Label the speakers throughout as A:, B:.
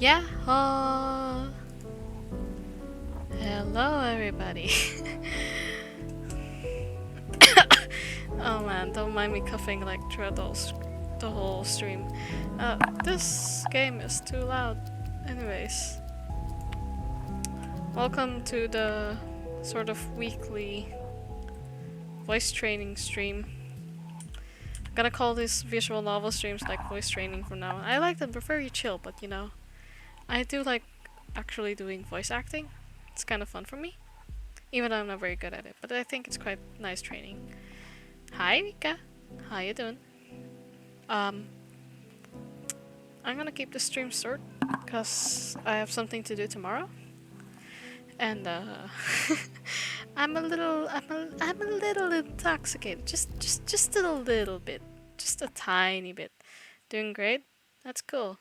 A: Yeah. Hello, everybody. Oh man, don't mind me coughing like throughout the whole stream. This game is too loud. Anyways, welcome to the sort of weekly voice training stream. I'm gonna call these visual novel streams like voice training from now on. I like them, they're very chill, but you know, I do like actually doing voice acting. It's kind of fun for me, even though I'm not very good at it, but I think it's quite nice training. Hi, Mika. How you doing? Um, I'm gonna keep the stream short because I have something to do tomorrow, and I'm a little intoxicated. Just a little bit, just a tiny bit. Doing great. That's cool.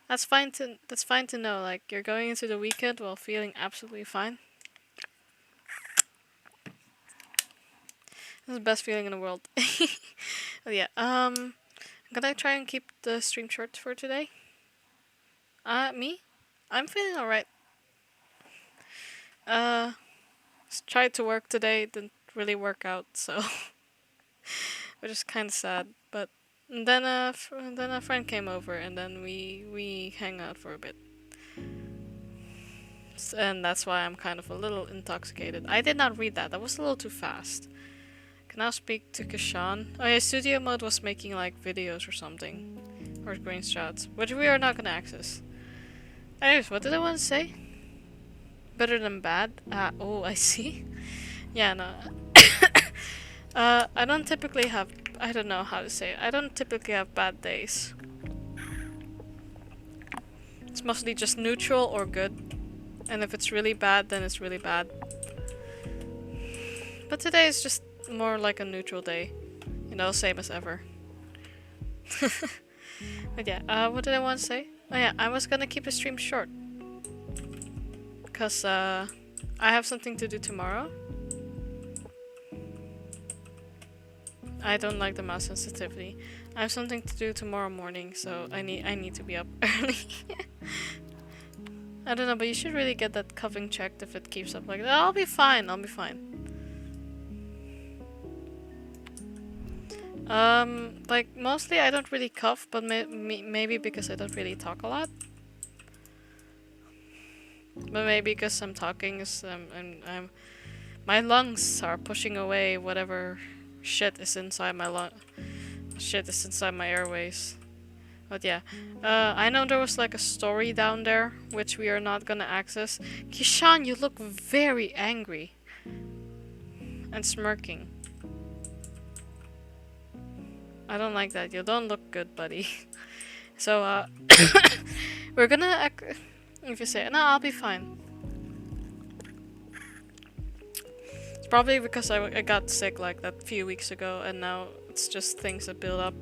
A: That's fine to know. Like you're going into the weekend while feeling absolutely fine. This is the best feeling in the world. But yeah. I'm gonna try and keep the stream short for today. Me? I'm feeling alright. Uh, tried to work today, didn't really work out, so which is kind of sad. But then a friend came over, and then we hang out for a bit, and that's why I'm kind of a little intoxicated. I did not read that. That was a little too fast. Can I speak to Kashan? Oh yeah, studio mode was making like videos or something, or screenshots, which we are not gonna access. Anyways, what did I want to say? Better than bad? Oh, I see. Yeah, no. I don't typically have. I don't know how to say it. I don't typically have bad days. It's mostly just neutral or good. And if it's really bad, then it's really bad. But today is just more like a neutral day. You know, same as ever. But yeah, what did I want to say? Oh yeah, I was gonna keep the stream short. Because, I have something to do tomorrow. I don't like the mouse sensitivity. I have something to do tomorrow morning, so I need to be up early. I don't know, but you should really get that coughing checked if it keeps up like that. I'll be fine. Like mostly I don't really cough, but maybe because I don't really talk a lot. But maybe because I'm talking, and my lungs are pushing away whatever shit is inside my airways. But yeah, I know there was like a story down there which we are not gonna access. Kishan, you look very angry and smirking. I don't like that. You don't look good, buddy. So we're gonna if you say no, I'll be fine. It's probably because I got sick like that a few weeks ago, and now it's just things that build up.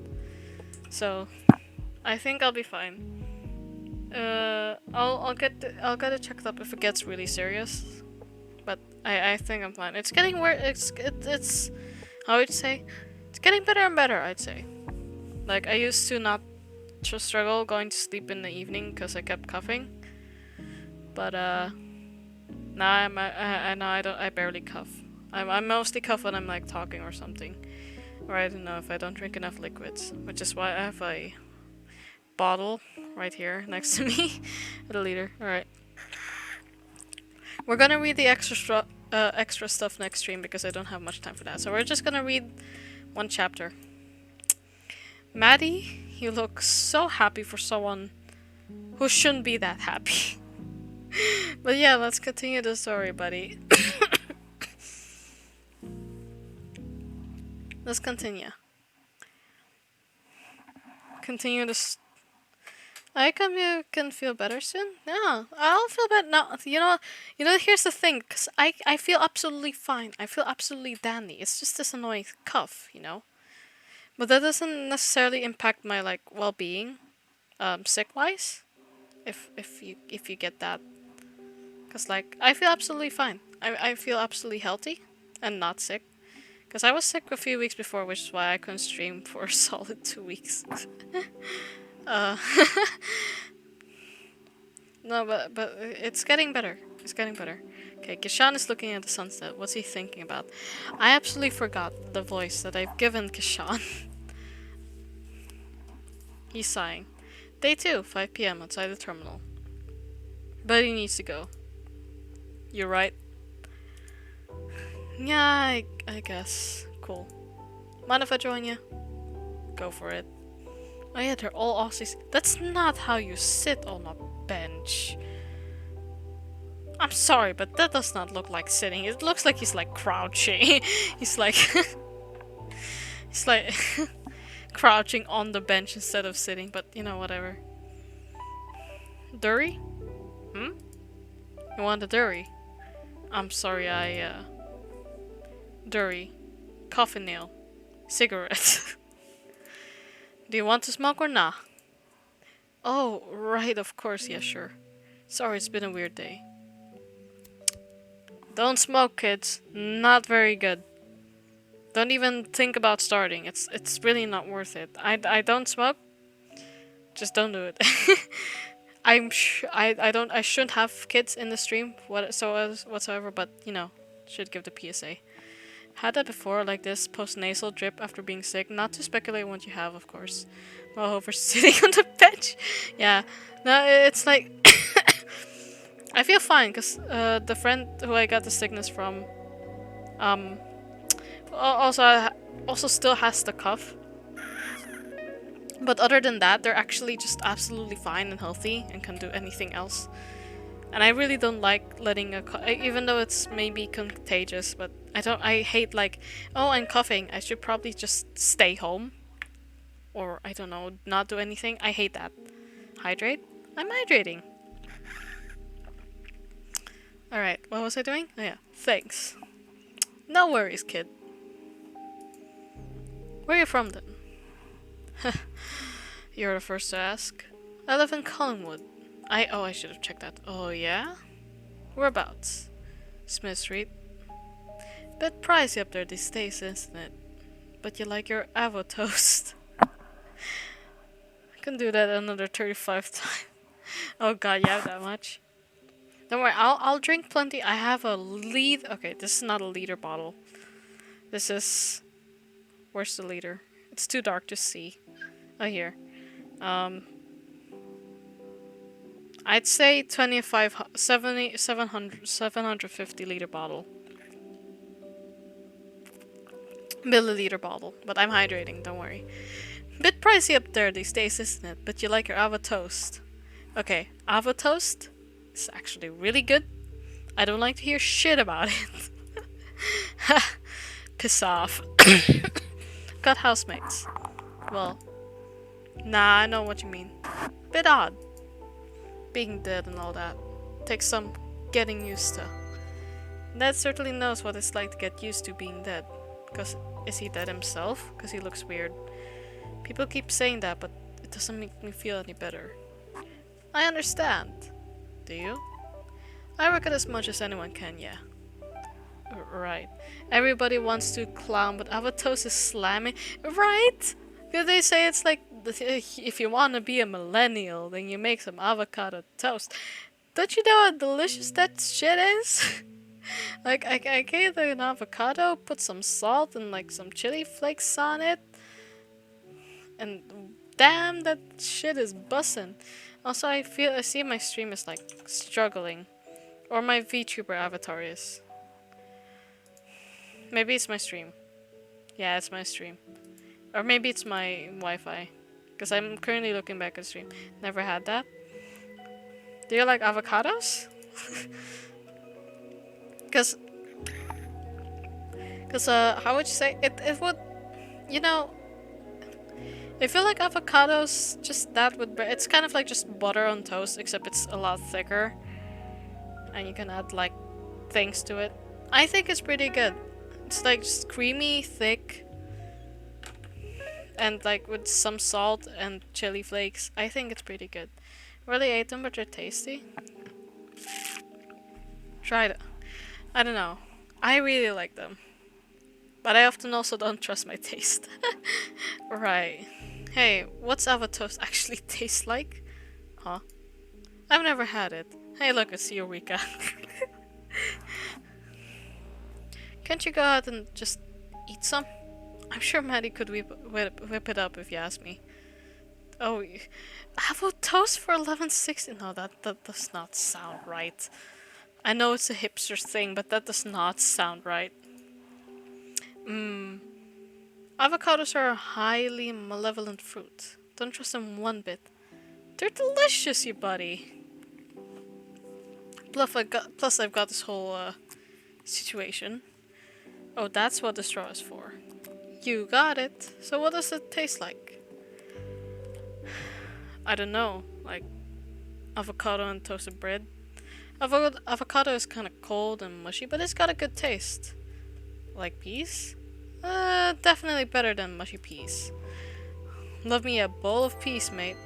A: So I think I'll be fine. I'll get it checked up if it gets really serious. But I think I'm fine. It's getting worse. It's how would you say? It's getting better and better. I'd say. Like I used to not struggle going to sleep in the evening because I kept coughing. But now I barely cough. I mostly cough when I'm like talking or something, or I don't know if I don't drink enough liquids, which is why I have a bottle right here next to me with a liter. All right, we're gonna read the extra stuff next stream because I don't have much time for that. So we're just gonna read one chapter. Maddie, you look so happy for someone who shouldn't be that happy. But yeah, let's continue the story, buddy. Let's continue. Continue this. I come you can feel better soon. Yeah, I'll feel better. No, you know. Here's the thing, cause I feel absolutely fine. I feel absolutely dandy. It's just this annoying cough, you know. But that doesn't necessarily impact my like well-being, sick wise. If you get that, cause like I feel absolutely fine. I feel absolutely healthy, and not sick. Because I was sick a few weeks before, which is why I couldn't stream for a solid 2 weeks. uh, No, but it's getting better. It's getting better. Okay, Kishan is looking at the sunset. What's he thinking about? I absolutely forgot the voice that I've given Kishan. He's sighing. Day 2, 5 p.m. outside the terminal. But he needs to go. You're right. Yeah, I guess. Cool. Mind if I join you? Go for it. Oh yeah, they're all Aussies. That's not how you sit on a bench. I'm sorry, but that does not look like sitting. It looks like he's like crouching. he's like... he's like... crouching on the bench instead of sitting, but you know, whatever. Durry? Hmm? You want a durry? I'm sorry, Durry. Coffin nail. Cigarette. Do you want to smoke or nah? Oh, right, of course, yeah, sure. Sorry, it's been a weird day. Don't smoke, kids. Not very good. Don't even think about starting. It's really not worth it. I don't smoke. Just don't do it. I shouldn't have kids in the stream whatsoever, but you know, should give the PSA. Had that before, like this post-nasal drip after being sick. Not to speculate what you have, of course. While over sitting on the bench. Yeah. No, it's like... I feel fine, because the friend who I got the sickness from... also still has the cough. But other than that, they're actually just absolutely fine and healthy and can do anything else. And I really don't like letting even though it's maybe contagious, but I hate like, oh, I'm coughing, I should probably just stay home. Or, I don't know, not do anything. I hate that. Hydrate? I'm hydrating. Alright, what was I doing? Oh yeah, thanks. No worries, kid. Where are you from then? You're the first to ask. I live in Collingwood. I should have checked that. Oh yeah? Whereabouts? Smith Street. Bit pricey up there these days, isn't it? But you like your avo toast. I can do that another 35 times. Oh god, you have that much? Don't worry, I'll drink plenty. I have a lead. Okay, this is not a liter bottle. This is... Where's the liter? It's too dark to see. Oh, here. I'd say 750 liter bottle. Milliliter bottle. But I'm hydrating, don't worry. Bit pricey up there these days, isn't it? But you like your avo toast. Okay, avo toast is actually really good. I don't like to hear shit about it. Piss off. Got housemates. Well, nah, I know what you mean. Bit odd. Being dead and all that. Takes some getting used to. Dad certainly knows what it's like to get used to being dead. Cause is he dead himself? Cause he looks weird. People keep saying that, but it doesn't make me feel any better. I understand. Do you? I reckon as much as anyone can, yeah. Right. Everybody wants to clown, but avocado is slamming. Right? Because they say it's like, if you want to be a millennial, then you make some avocado toast. Don't you know how delicious that shit is? Like, I gave an avocado, put some salt and like some chili flakes on it. And damn, that shit is bussin'. Also, I see my stream is like struggling. Or my VTuber avatar is. Maybe it's my stream. Yeah, it's my stream. Or maybe it's my Wi-Fi. Because I'm currently looking back at stream. Never had that. Do you like avocados? Because how would you say it would, you know, if you like avocados, just that with bread, it's kind of like just butter on toast, except it's a lot thicker. And you can add like things to it. I think it's pretty good. It's like just creamy, thick, and like with some salt and chili flakes. I think it's pretty good. Really ate them, but they're tasty. Tried it. I don't know. I really like them. But I often also don't trust my taste. Right. Hey, what's avocado toast actually taste like? Huh? I've never had it. Hey, look, it's Eureka. Can't you go out and just eat some? I'm sure Maddie could whip it up if you ask me. Oh, avocado toast for 11.60? No, that does not sound right. I know it's a hipster thing, but that does not sound right. Avocados are a highly malevolent fruit. Don't trust them one bit. They're delicious, you buddy. Plus, I've got this whole situation. Oh, that's what the straw is for. You got it. So what does it taste like? I don't know. Like avocado and toasted bread. Avocado is kind of cold and mushy, but it's got a good taste. Like peas? Definitely better than mushy peas. Love me a bowl of peas, mate.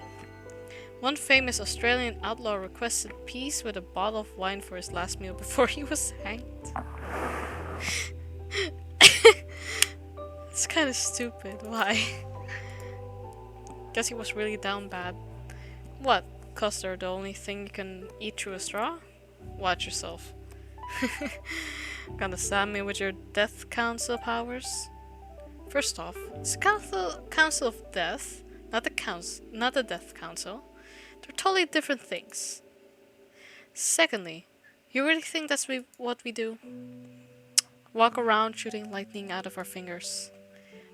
A: One famous Australian outlaw requested peas with a bottle of wine for his last meal before he was hanged. It's kind of stupid. Why? Guess he was really down bad. What? 'Cause they're the only thing you can eat through a straw? Watch yourself. Gonna stab me with your death council powers? First off, it's a council of death, not the death council. They're totally different things. Secondly, you really think that's what we do? Walk around shooting lightning out of our fingers?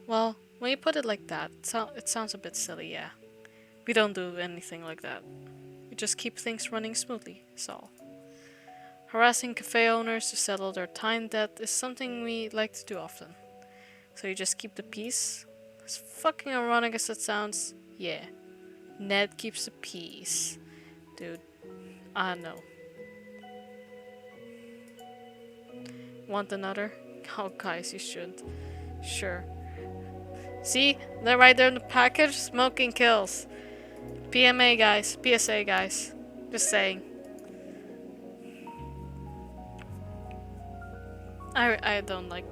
A: Well, when you put it like that, it sounds a bit silly, yeah. We don't do anything like that. We just keep things running smoothly, is all. Harassing cafe owners to settle their time debt is something we like to do often. So you just keep the peace? As fucking ironic as it sounds, yeah. Ned keeps the peace. Dude, I know. Want another? Oh, guys, you should. Sure. See? They're right there in the package. Smoking kills. PMA, guys. PSA, guys. Just saying. I don't like...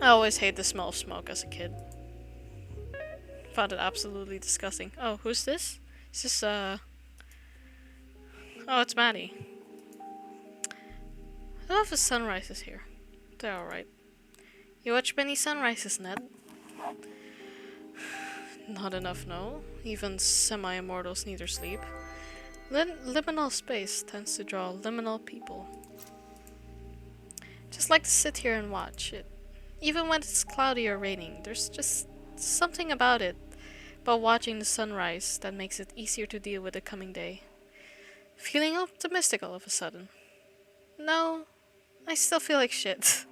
A: I always hate the smell of smoke as a kid. Found it absolutely disgusting. Oh, who's this? Is this, Oh, it's Maddie. I love the sunrises here. They're alright. You watch many sunrises, Ned? Not enough, no. Even semi-immortals need their sleep. Liminal space tends to draw liminal people. Just like to sit here and watch it. Even when it's cloudy or raining, there's just something about it. About watching the sunrise that makes it easier to deal with the coming day. Feeling optimistic all of a sudden. No, I still feel like shit.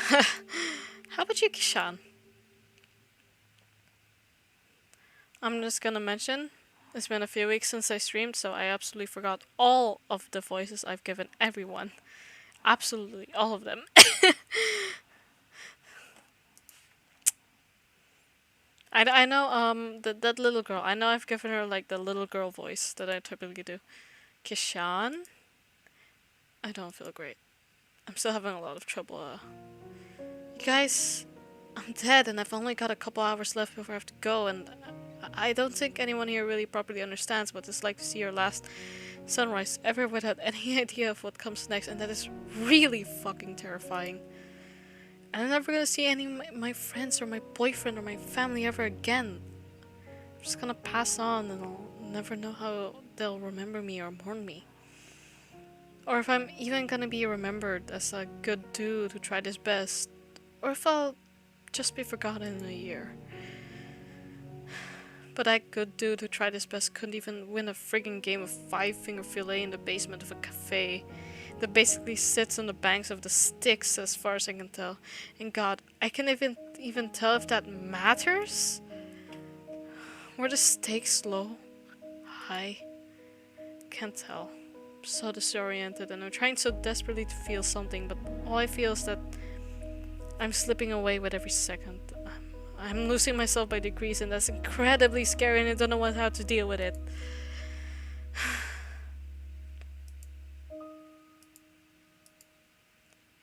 A: How about you, Kishan? I'm just gonna mention, it's been a few weeks since I streamed, so I absolutely forgot all of the voices I've given everyone. Absolutely, all of them. I know, that little girl, I know I've given her, like, the little girl voice that I typically do. Kishan? I don't feel great. I'm still having a lot of trouble, You guys, I'm dead and I've only got a couple hours left before I have to go, and I don't think anyone here really properly understands what it's like to see your last sunrise ever without any idea of what comes next, and that is really fucking terrifying. And I'm never gonna see any of my friends or my boyfriend or my family ever again. I'm just gonna pass on and I'll never know how they'll remember me or mourn me. Or if I'm even gonna be remembered as a good dude who tried his best. Or if I'll just be forgotten in a year. But that good dude who tried his best couldn't even win a friggin' game of 5-finger fillet in the basement of a cafe that basically sits on the banks of the Styx as far as I can tell. And God, I can't even tell if that matters? Were the stakes low? High? Can't tell. I'm so disoriented and I'm trying so desperately to feel something, but all I feel is that I'm slipping away with every second. I'm losing myself by degrees, and that's incredibly scary, and I don't know how to deal with it.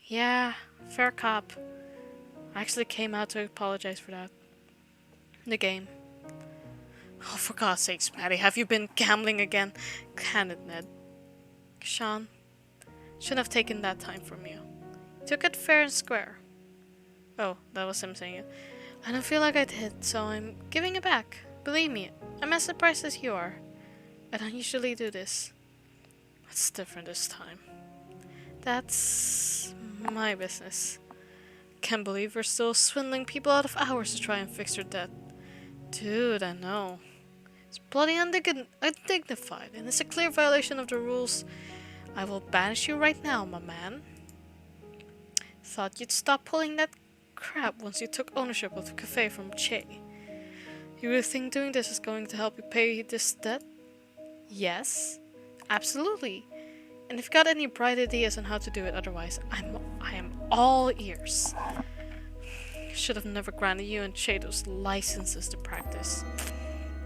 A: Yeah, fair cop. I actually came out to apologize for that. The game. Oh, for God's sakes, Maddie, have you been gambling again? Can it, Ned? Sean, shouldn't have taken that time from you. Took it fair and square. Oh, that was him saying it. I don't feel like I did, so I'm giving it back. Believe me, I'm as surprised as you are. I don't usually do this. It's different this time. That's my business. Can't believe we're still swindling people out of hours to try and fix their debt. Dude, I know. It's bloody undignified, and it's a clear violation of the rules. I will banish you right now, my man. Thought you'd stop pulling that crap once you took ownership of the cafe from Che. You really think doing this is going to help you pay this debt? Yes, absolutely. And if you've got any bright ideas on how to do it otherwise, I am all ears. Should have never granted you and Che those licenses to practice.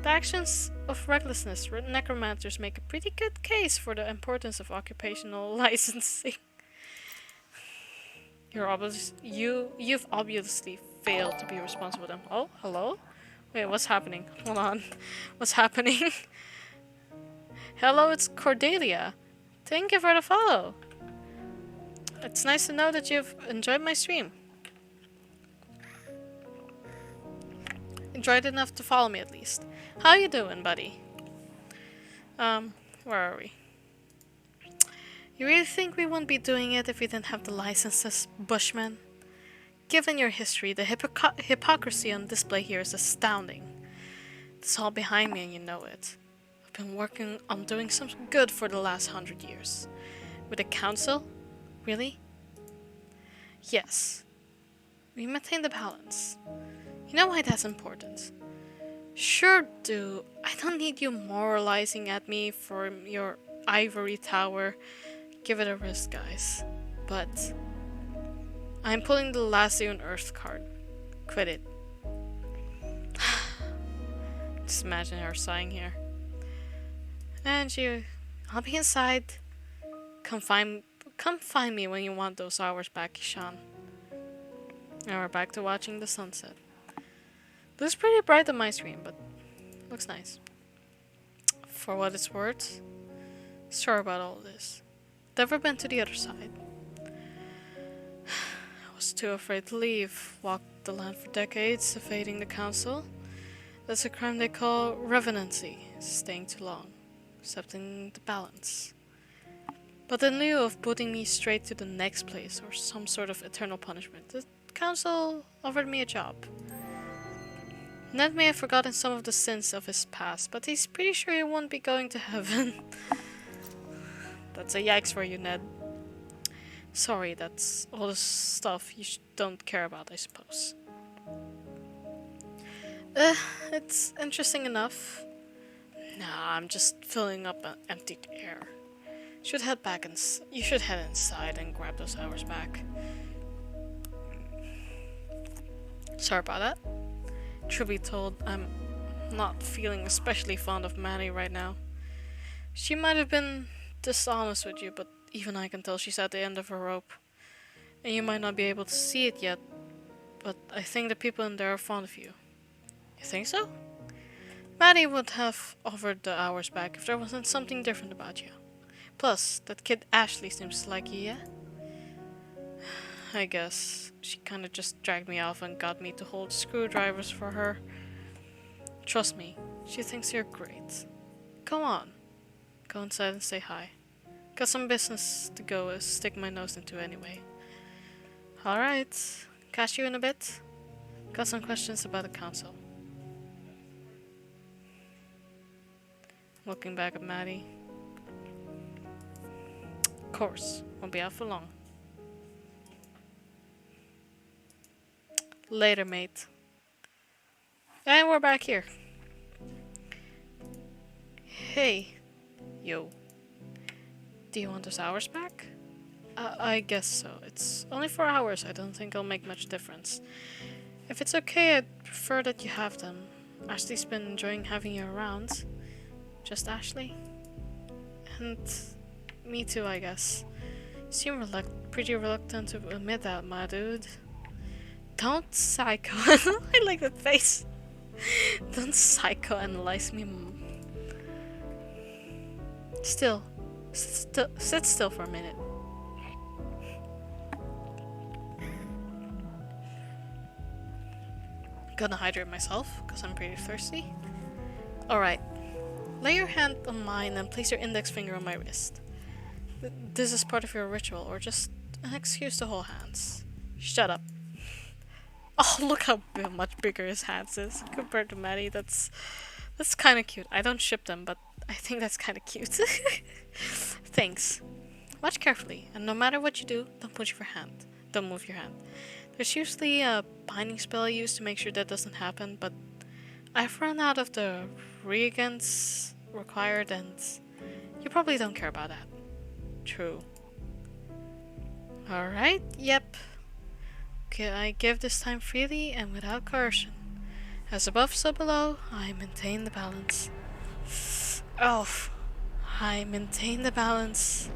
A: The actions of recklessness necromancers make a pretty good case for the importance of occupational licensing. You've obviously failed to be responsible then. Oh, hello? Wait, what's happening? Hold on. What's happening? Hello, it's Cordelia. Thank you for the follow. It's nice to know that you've enjoyed my stream. Enjoyed enough to follow me at least. How you doing, buddy? Where are we? You really think we wouldn't be doing it if we didn't have the licenses, Bushman? Given your history, the hypocrisy on display here is astounding. It's all behind me and you know it. I've been working on doing something good for the last 100 years. With the council? Really? Yes. We maintain the balance. You know why that's important? Sure do. I don't need you moralizing at me from your ivory tower. Give it a risk, guys. But I'm pulling the last day on Earth card. Quit it. Just imagine her sighing here. And I'll be inside. Come find me when you want those hours back, Ishan. Now we're back to watching the sunset. Looks pretty bright on my screen, but looks nice. For what it's worth, sorry about all this. Never been to the other side. I was too afraid to leave. Walked the land for decades, evading the council. That's a crime they call revenancy, staying too long, accepting the balance. But in lieu of putting me straight to the next place or some sort of eternal punishment, the council offered me a job. Ned may have forgotten some of the sins of his past, but he's pretty sure he won't be going to heaven. That's a yikes for you, Ned. Sorry, that's all the stuff you don't care about, I suppose. It's interesting enough. Nah, I'm just filling up an empty air. You should head inside and grab those hours back. Sorry about that. Truth be told, I'm not feeling especially fond of Manny right now. She might have been dishonest with you, but even I can tell she's at the end of her rope. And you might not be able to see it yet, but I think the people in there are fond of you. You think so? Maddie would have offered the hours back if there wasn't something different about you. Plus, that kid Ashley seems like you, yeah? I guess she kinda just dragged me off and got me to hold screwdrivers for her. Trust me, she thinks you're great. Come on, go inside and say hi. Got some business to go stick my nose into anyway. Alright, catch you in a bit. Got some questions about the council. Looking back at Maddie. Of course, won't be out for long. Later, mate. And we're back here. Hey. Yo. Do you want those hours back? I guess so. It's only 4 hours. I don't think it'll make much difference. If it's okay, I'd prefer that you have them. Ashley's been enjoying having you around. Just Ashley? And me too, I guess. You seem pretty reluctant to admit that, my dude. Don't psycho. I like that face. Don't psychoanalyze me. Still. Sit still for a minute. Gonna hydrate myself, because I'm pretty thirsty. Alright. Lay your hand on mine and place your index finger on my wrist. This is part of your ritual, or just an excuse to hold hands. Shut up. Oh, look how much bigger his hands is compared to Maddie. That's kind of cute. I don't ship them, but I think that's kind of cute. Thanks. Watch carefully, and no matter what you do, don't push your hand. Don't move your hand. There's usually a binding spell I use to make sure that doesn't happen, but I've run out of the reagents required, and you probably don't care about that. True. Alright, yep. Okay, I give this time freely and without coercion. As above, so below, I maintain the balance. Oh, I maintain the balance.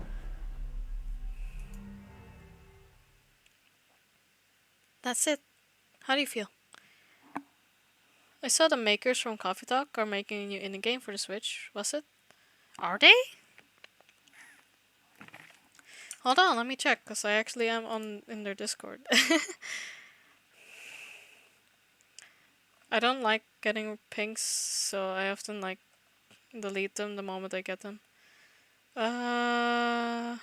A: That's it. How do you feel? I saw the makers from Coffee Talk are making a new indie game for the Switch, was it? Are they? Hold on, let me check, because I actually am in their Discord. I don't like getting pings, so I often like delete them the moment I get them. It's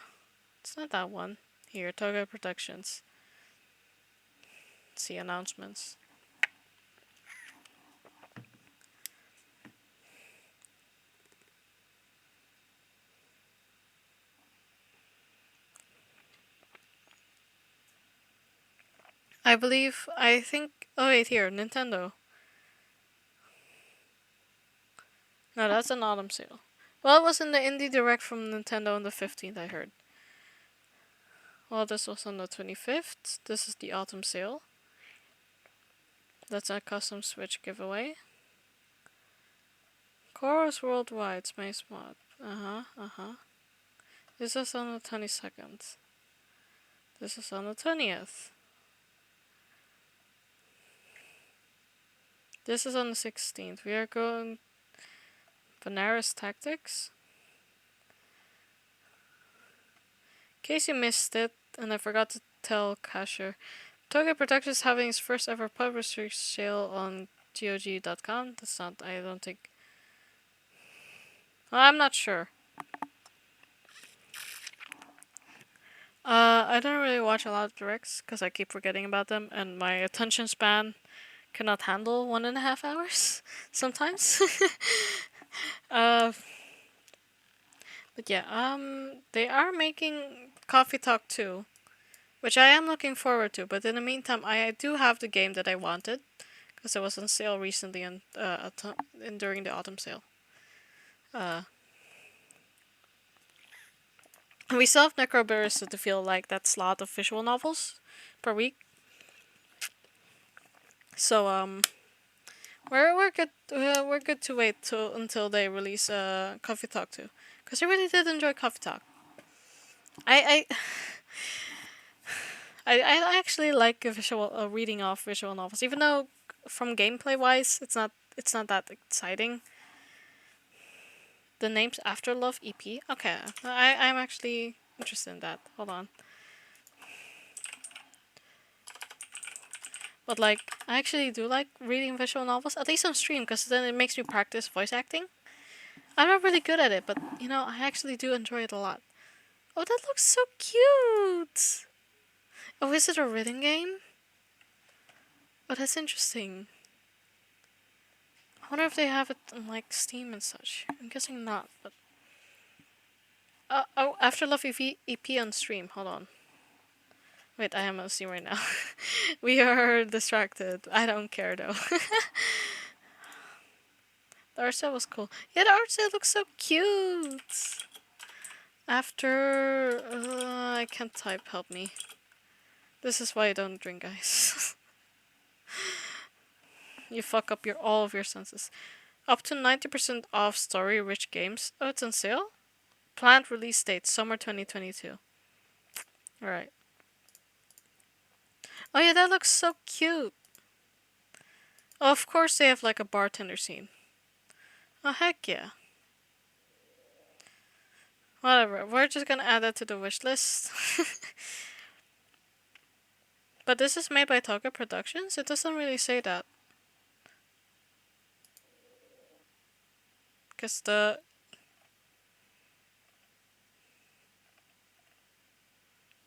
A: not that one. Here, Toga Protections. See announcements. I think, oh wait, here, Nintendo. No, that's an autumn sale. Well, it was in the Indie Direct from Nintendo on the 15th, I heard. Well, this was on the 25th. This is the autumn sale. That's a custom Switch giveaway. Chorus Worldwide, Space Mod. This is on the 22nd. This is on the 20th. This is on the 16th. We are going Benares Tactics. In case you missed it, and I forgot to tell Casher, Toga Production is having its first ever publisher sale on GOG.com. That's not, I don't think. I'm not sure. I don't really watch a lot of directs because I keep forgetting about them, and my attention span cannot handle 1.5 hours sometimes. But yeah, they are making Coffee Talk 2, which I am looking forward to. But in the meantime, I do have the game that I wanted because it was on sale recently and during the autumn sale. We still have Necrobarista to fill like that slot of visual novels per week. So we're good. We're good to wait until they release Coffee Talk 2, because I really did enjoy Coffee Talk. I actually like reading off visual novels, even though from gameplay wise, it's not that exciting. The name's Afterlove EP. Okay, I'm actually interested in that. Hold on. But like, I actually do like reading visual novels, at least on stream, because then it makes me practice voice acting. I'm not really good at it, but you know, I actually do enjoy it a lot. Oh, that looks so cute! Oh, is it a written game? Oh, that's interesting. I wonder if they have it on like Steam and such. I'm guessing not, but oh, Afterlove EP on stream. Hold on. Wait, I am on Steam right now. We are distracted. I don't care though. The art style was cool. Yeah, the art style looks so cute. After I can't type. Help me. This is why I don't drink, guys. You fuck up all of your senses. Up to 90% off story-rich games. Oh, it's on sale? Planned release date, summer 2022. Alright. Oh yeah, that looks so cute. Of course they have like a bartender scene. Oh heck yeah. Whatever, we're just gonna add that to the wish list. But this is made by Toka Productions? It doesn't really say that. Cause the...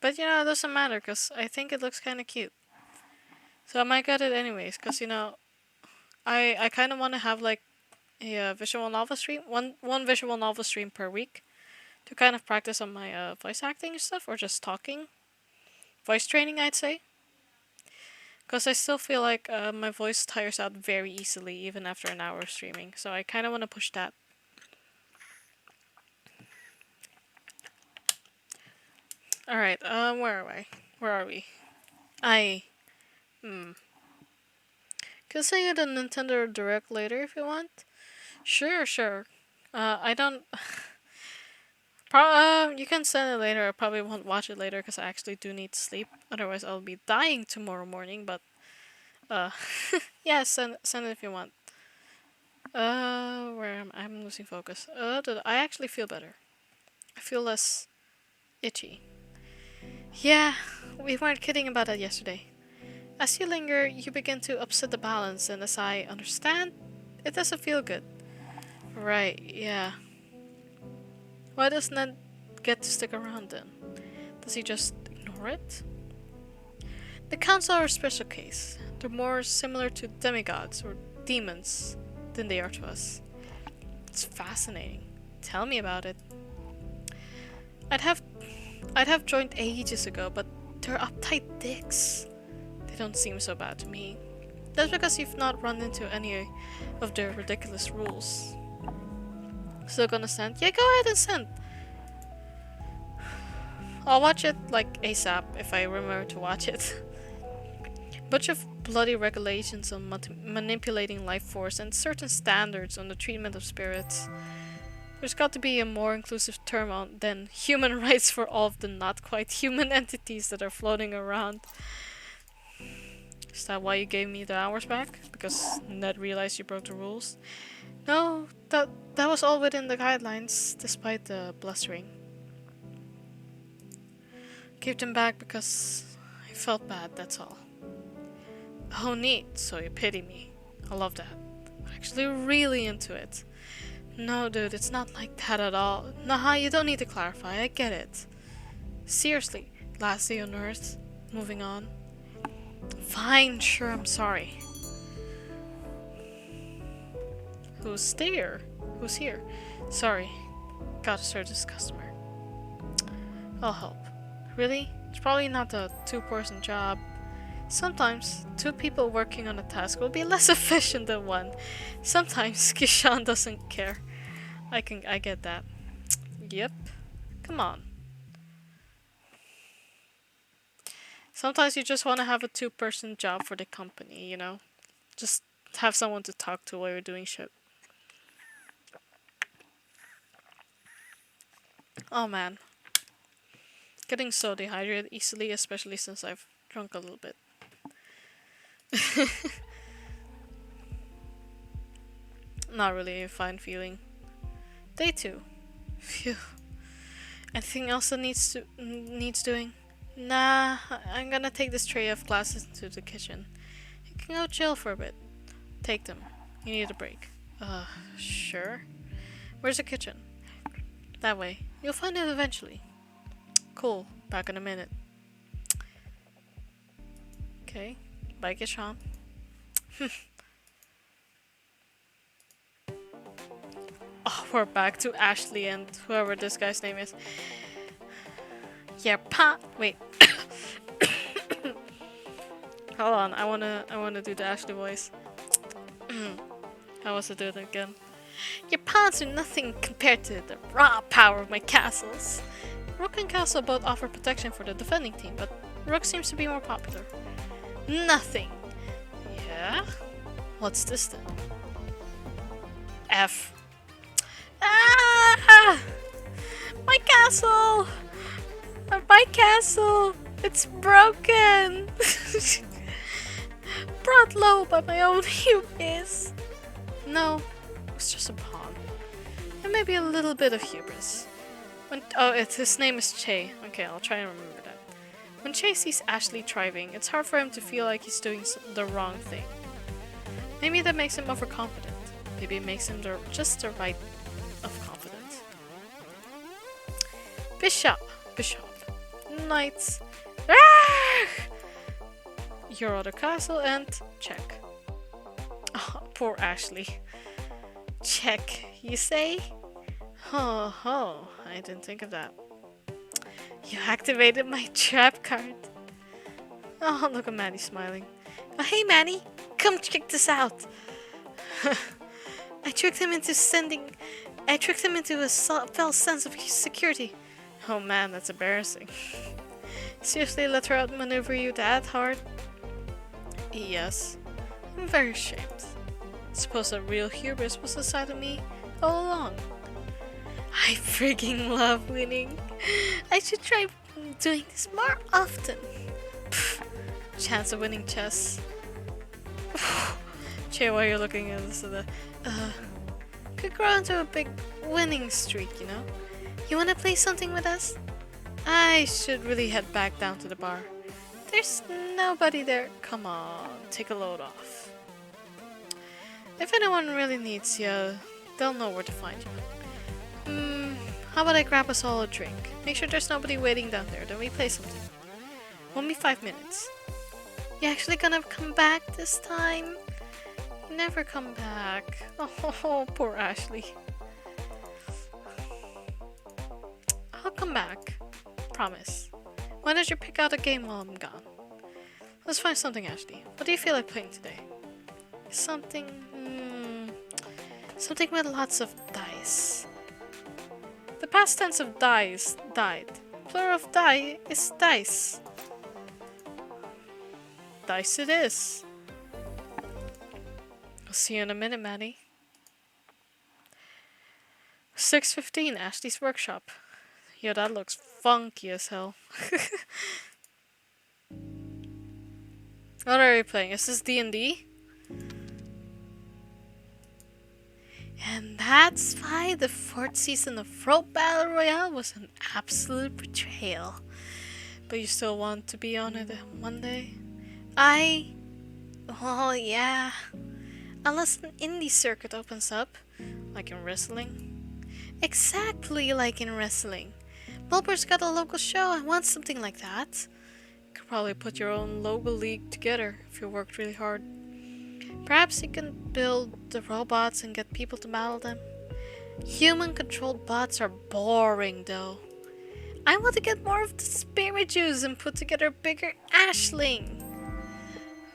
A: But you know, it doesn't matter because I think it looks kind of cute. So I might get it anyways because you know, I kind of want to have like a visual novel stream, one visual novel stream per week to kind of practice on my voice acting and stuff or just talking. Voice training, I'd say. Because I still feel like my voice tires out very easily even after an hour of streaming. So I kind of want to push that. Alright, where are I? Where are we? Can send you the Nintendo Direct later if you want. Sure, sure. I don't... you can send it later. I probably won't watch it later because I actually do need to sleep. Otherwise, I'll be dying tomorrow morning. But uh, yeah, send it if you want. Where am I? I'm losing focus. I actually feel better. I feel less itchy. Yeah, we weren't kidding about that yesterday. As you linger, you begin to upset the balance, and as I understand, it doesn't feel good. Right, yeah. Why doesn't Ned get to stick around then? Does he just ignore it? The Council are a special case. They're more similar to demigods or demons than they are to us. It's fascinating. Tell me about it. I'd have joined ages ago, but they're uptight dicks. They don't seem so bad to me. That's because you've not run into any of their ridiculous rules. Still gonna send? Yeah, go ahead and send. I'll watch it like ASAP if I remember to watch it. Bunch of bloody regulations on manipulating life force and certain standards on the treatment of spirits. There's got to be a more inclusive term than human rights for all of the not quite human entities that are floating around. Is that why you gave me the hours back? Because Ned realized you broke the rules? No, that was all within the guidelines, despite the blustering. Gave them back because I felt bad, that's all. Oh neat, so you pity me. I love that. I'm actually really into it. No dude, it's not like that at all. Nah, you don't need to clarify, I get it. Seriously, last day on Earth, moving on. Fine, sure, I'm sorry. Who's there? Who's here? Sorry, gotta serve this customer. I'll help. Really? It's probably not a two-person job. Sometimes, two people working on a task will be less efficient than one. Sometimes, Kishan doesn't care. I get that. Yep. Come on. Sometimes you just want to have a two-person job for the company, you know? Just have someone to talk to while you're doing shit. Oh man. Getting so dehydrated easily, especially since I've drunk a little bit. Not really a fine feeling. Day 2. Phew. Anything else that needs doing? Nah, I'm gonna take this tray of glasses into the kitchen. You can go chill for a bit. Take them. You need a break. Sure. Where's the kitchen? That way. You'll find it eventually. Cool. Back in a minute. Okay. Bye, Kishan. Oh, we're back to Ashley and whoever this guy's name is. Yeah, wait. Hold on, I wanna do the Ashley voice. How was to do it again? Your pawns are nothing compared to the raw power of my castles. Rook and Castle both offer protection for the defending team, but Rook seems to be more popular. Nothing. Yeah? What's this then? F. Ah! My castle! My castle! It's broken! brought low by my own hubris. No, it was just a pawn. And maybe a little bit of hubris. His name is Che. Okay, I'll try and remember that. When Che sees Ashley thriving, it's hard for him to feel like he's doing the wrong thing. Maybe that makes him overconfident. Maybe it makes him just the right of confidence. Bishop. Knights. Ah! Your other castle and check. Oh, poor Ashley. Check, you say? Oh, I didn't think of that. You activated my trap card. Oh, look at Maddie smiling. Oh, hey Maddie, come check this out. I tricked him into a false sense of security. Oh man, that's embarrassing. Seriously, let her outmaneuver you that hard? Yes, I'm very ashamed. Suppose that real hubris was inside of me all along. I freaking love winning. I should try doing this more often. Pfft, chance of winning chess. Che, while you're looking at this, could grow into a big winning streak, you know? You wanna play something with us? I should really head back down to the bar. There's nobody there. Come on, take a load off. If anyone really needs you, they'll know where to find you. How about I grab us all a drink? Make sure there's nobody waiting down there, then we play something. Won't be 5 minutes. You actually gonna come back this time? Never come back. Oh, poor Ashley. I'll come back. Promise. Why don't you pick out a game while I'm gone? Let's find something, Ashley. What do you feel like playing today? Something with lots of dice. The past tense of dies, died. Plural of die is dice. Dice it is. I'll see you in a minute, Maddie. 6:15, Ashley's workshop. Yo, that looks funky as hell. What are you playing? Is this D&D? And that's why the 4th season of Rope Battle Royale was an absolute betrayal. But you still want to be on it one day? Oh yeah. Unless an indie circuit opens up, like in wrestling. Exactly like in wrestling. Melbourne's got a local show. I want something like that. You could probably put your own local league together if you worked really hard. Perhaps you can build the robots and get people to battle them. Human-controlled bots are boring, though. I want to get more of the spirit juice and put together a bigger Ashling.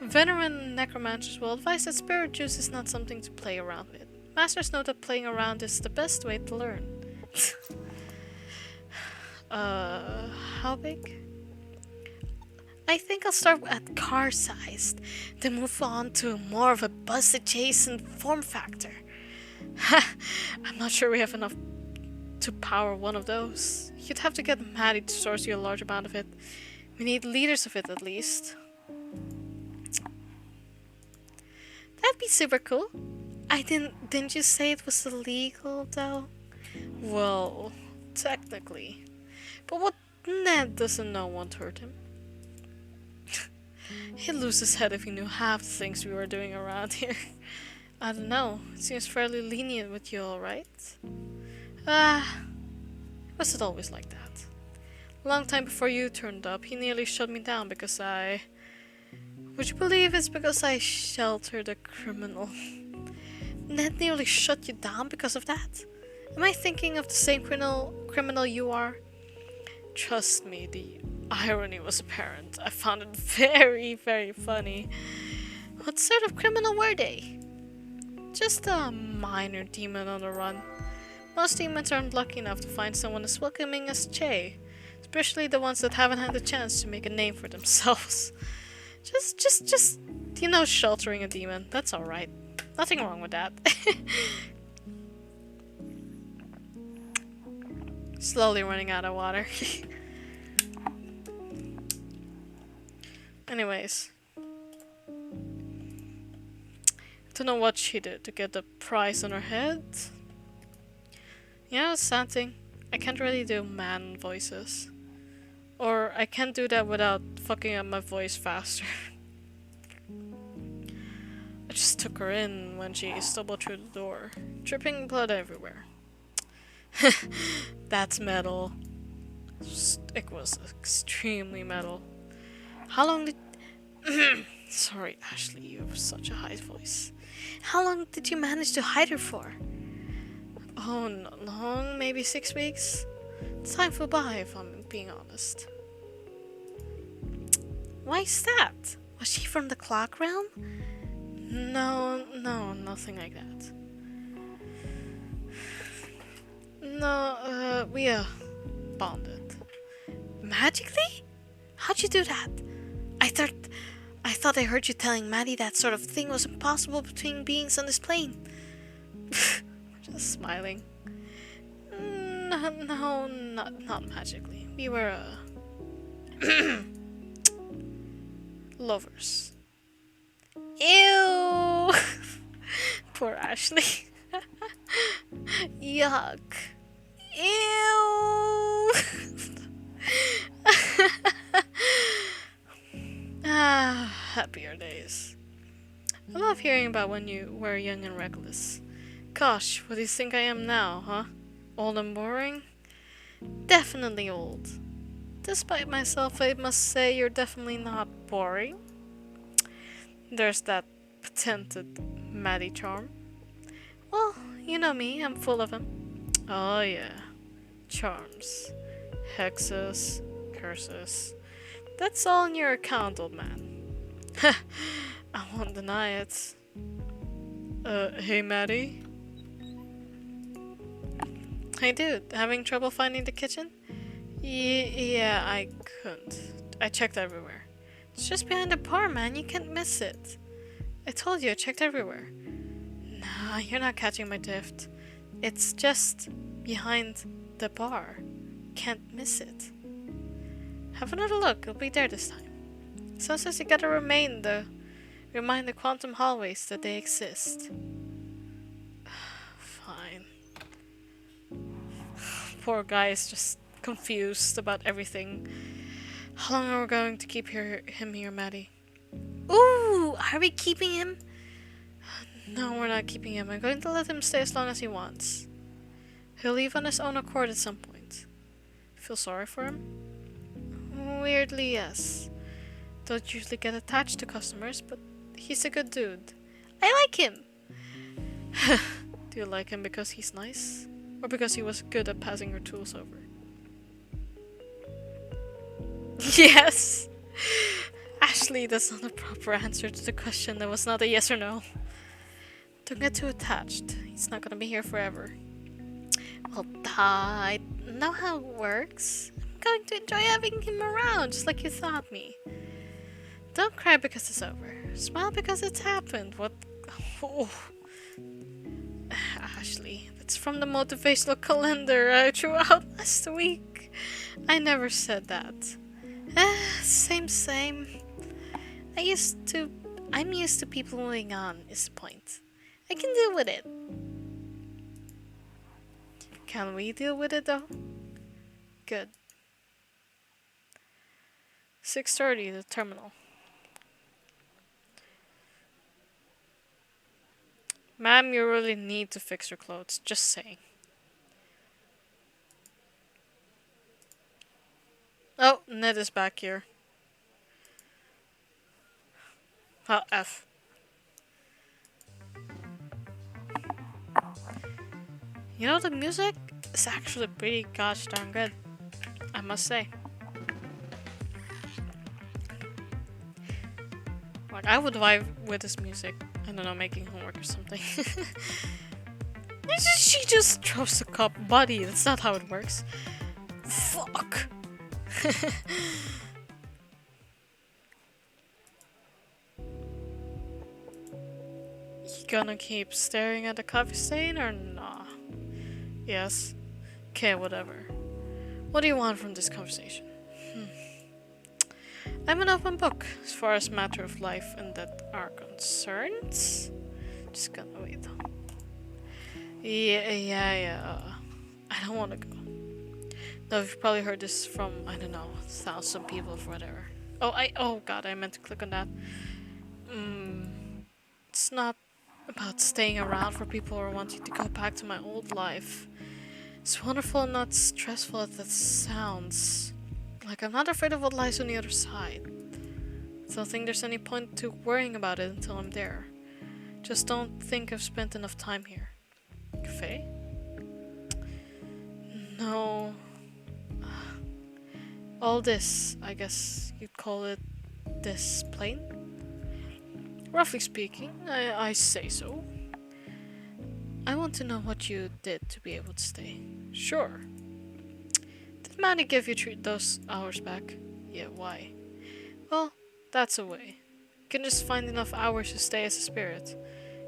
A: Veteran necromancers will advise that spirit juice is not something to play around with. Masters know that playing around is the best way to learn. How big? I think I'll start at car-sized, then move on to more of a bus-adjacent form factor. I'm not sure we have enough to power one of those. You'd have to get Maddie to source you a large amount of it. We need liters of it at least. That'd be super cool. Didn't you say it was illegal though? Well, technically. But what Ned doesn't know won't hurt him. He'd lose his head if he knew half the things we were doing around here. I don't know. It seems fairly lenient with you, alright? Was it always like that? A long time before you turned up, he nearly shut me down because would you believe it's because I sheltered a criminal? Ned nearly shut you down because of that? Am I thinking of the same criminal you are? Trust me, the irony was apparent. I found it very, very funny. What sort of criminal were they? Just a minor demon on the run. Most demons aren't lucky enough to find someone as welcoming as Che, especially the ones that haven't had the chance to make a name for themselves. Just, sheltering a demon. That's alright. Nothing wrong with that. Slowly running out of water. Anyways. Don't know what she did to get the price on her head. Yeah, sad thing. I can't really do man voices. Or I can't do that without fucking up my voice faster. I just took her in when she stumbled through the door, dripping blood everywhere. That's metal. It was extremely metal. How long did... Sorry, Ashley, you have such a high voice. How long did you manage to hide her for? Oh, not long, maybe 6 weeks. Time flew by, if I'm being honest. Why is that? Was she from the clock realm? No, nothing like that. No, we bonded. Magically? How'd you do that? I thought I heard you telling Maddie that sort of thing was impossible between beings on this plane. Just smiling. No, not magically. We were, lovers. Ew! Poor Ashley. Yuck. Ew! Happier days. I love hearing about when you were young and reckless. Gosh, what do you think I am now, huh? Old and boring? Definitely old. Despite myself, I must say you're definitely not boring. There's that patented Maddie charm. Well, you know me, I'm full of them. Oh yeah. Charms. Hexes. Curses. That's all in your account, old man. I won't deny it. Hey Maddie? Hey dude, having trouble finding the kitchen? Yeah, I couldn't. I checked everywhere. It's just behind the bar, man. You can't miss it. I told you, I checked everywhere. Nah, you're not catching my drift. It's just behind the bar. Can't miss it. Have another look. It'll be there this time. So says you gotta remind the quantum hallways that they exist. Fine. Poor guy is just confused about everything. How long are we going to keep him here, Maddie? Ooh, are we keeping him? No, we're not keeping him. I'm going to let him stay as long as he wants. He'll leave on his own accord at some point. Feel sorry for him? Weirdly, yes. Don't usually get attached to customers, but he's a good dude. I like him! Do you like him because he's nice? Or because he was good at passing your tools over? Yes! Ashley, that's not a proper answer to the question. That was not a yes or no. Don't get too attached. He's not gonna be here forever. Well, I know how it works. I'm going to enjoy having him around, just like you taught me. Don't cry because it's over. Smile because it's happened. What? Oh. Ashley, that's from the motivational calendar I threw out last week. I never said that. Same. I'm used to people moving on, is the point. I can deal with it. Can we deal with it though? Good. 6:30, the terminal. Ma'am, you really need to fix your clothes, just saying. Oh, Ned is back here. Oh, F. You know, the music is actually pretty gosh darn good, I must say. Like, I would vibe with this music. I don't know, making homework or something. She just throws the cup, buddy. That's not how it works. Fuck. You gonna keep staring at the coffee stain or nah? Yes. Okay, whatever. What do you want from this conversation? I'm an open book as far as matter of life and death are concerned. Just gonna wait. Yeah. I don't want to go. No, you've probably heard this from, I don't know, thousands of people or whatever. Oh god, I meant to click on that. It's not about staying around for people or wanting to go back to my old life. It's wonderful and not stressful as that sounds. Like, I'm not afraid of what lies on the other side. I don't think there's any point to worrying about it until I'm there. Just don't think I've spent enough time here. Cafe? No. All this, I guess you'd call it this plane? Roughly speaking, I say so. I want to know what you did to be able to stay. Sure. Did Maddie give you those hours back? Yeah, why? Well, that's a way. You can just find enough hours to stay as a spirit.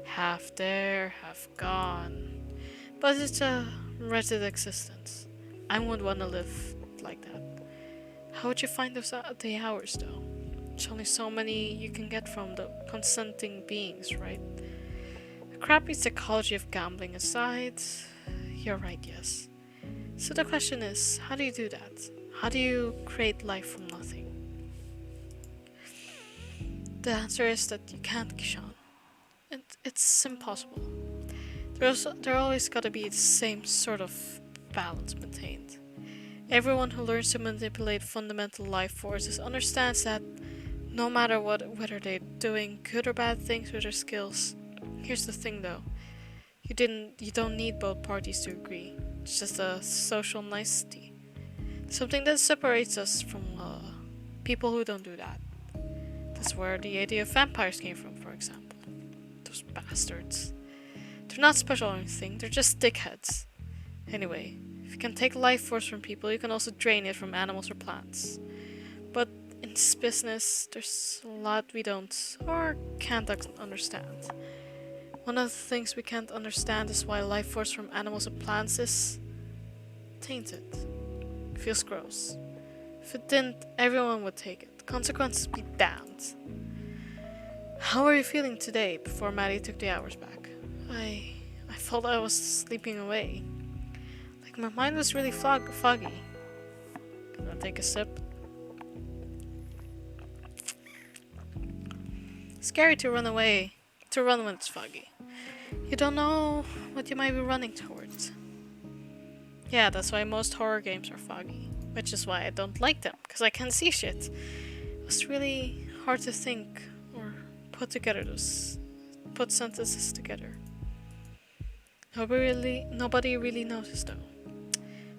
A: Half there, half gone. But it's a wretched existence. I wouldn't want to live like that. How would you find those the hours though? There's only so many you can get from the consenting beings, right? The crappy psychology of gambling aside, you're right, yes. So the question is, how do you do that? How do you create life from nothing? The answer is that you can't, Kishan. It's impossible. There always gotta be the same sort of balance maintained. Everyone who learns to manipulate fundamental life forces understands that no matter whether they're doing good or bad things with their skills. Here's the thing though. You don't need both parties to agree. It's just a social nicety. Something that separates us from people who don't do that. That's where the idea of vampires came from, for example. Those bastards. They're not special or anything, they're just dickheads. Anyway, if you can take life force from people, you can also drain it from animals or plants. But in this business, there's a lot we don't or can't understand. One of the things we can't understand is why life force from animals or plants is tainted. It feels gross. If it didn't, everyone would take it. The consequences be damned. How are you feeling today before Maddie took the hours back? I felt I was sleeping away. Like my mind was really foggy. Can I take a sip? Scary to run away. To run when it's foggy. You don't know what you might be running towards. Yeah, that's why most horror games are foggy. Which is why I don't like them, because I can't see shit. It's really hard to think or put sentences together. Nobody really noticed though.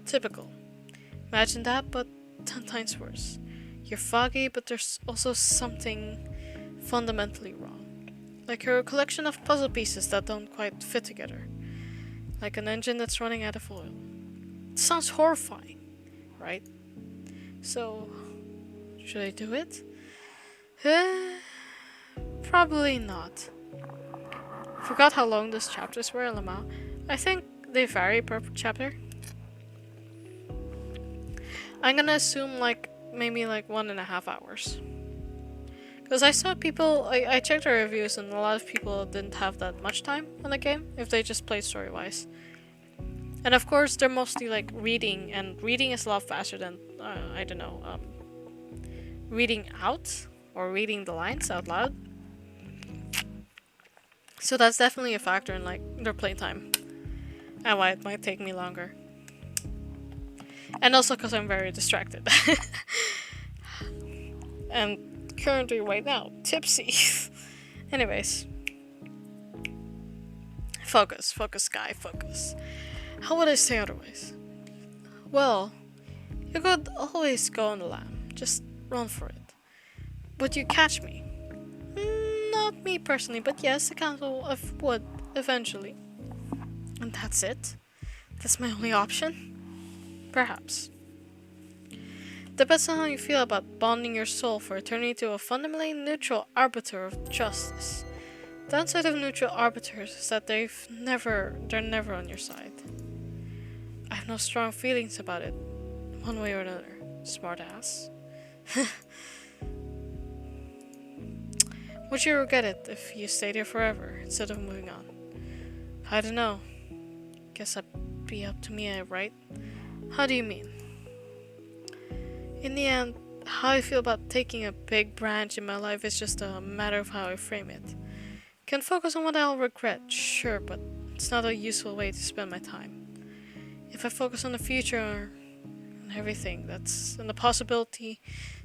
A: Typical. Imagine that, but 10 times worse. You're foggy, but there's also something fundamentally wrong. Like you're a collection of puzzle pieces that don't quite fit together. Like an engine that's running out of oil. It sounds horrifying, right? So, should I do it? Probably not. Forgot how long those chapters were, Lama. I think they vary per chapter. I'm gonna assume maybe 1.5 hours. Because I saw people, I checked the reviews and a lot of people didn't have that much time on the game if they just played story-wise. And of course they're mostly reading, and reading is a lot faster than, reading out or reading the lines out loud. So that's definitely a factor in their playtime and why it might take me longer. And also because I'm very distracted. And currently right now, tipsy. Anyways. Focus, guy, focus. How would I say otherwise? Well, you could always go on the lam. Just run for it. Would you catch me? Not me personally, but yes, the council would, eventually. And that's it? That's my only option? Perhaps. Depends on how you feel about bonding your soul for eternity to a fundamentally neutral arbiter of justice. The downside of neutral arbiters is that they're never on your side. I have no strong feelings about it, one way or another. Smart ass. Would you regret it if you stayed here forever instead of moving on? I don't know. Guess that'd be up to me, right? How do you mean? In the end, how I feel about taking a big branch in my life is just a matter of how I frame it. Can focus on what I'll regret, sure, but it's not a useful way to spend my time. If I focus on the future and everything that's in the possibility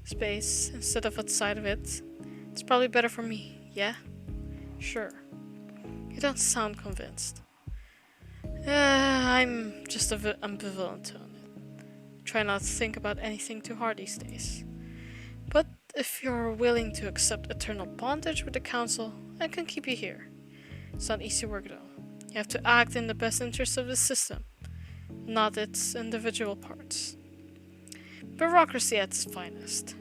A: space instead of outside of it, it's probably better for me, yeah? Sure. You don't sound convinced. I'm just ambivalent on it. Try not to think about anything too hard these days. But if you're willing to accept eternal bondage with the council, I can keep you here. It's not easy work though. You have to act in the best interest of the system, not its individual parts. Bureaucracy at its finest.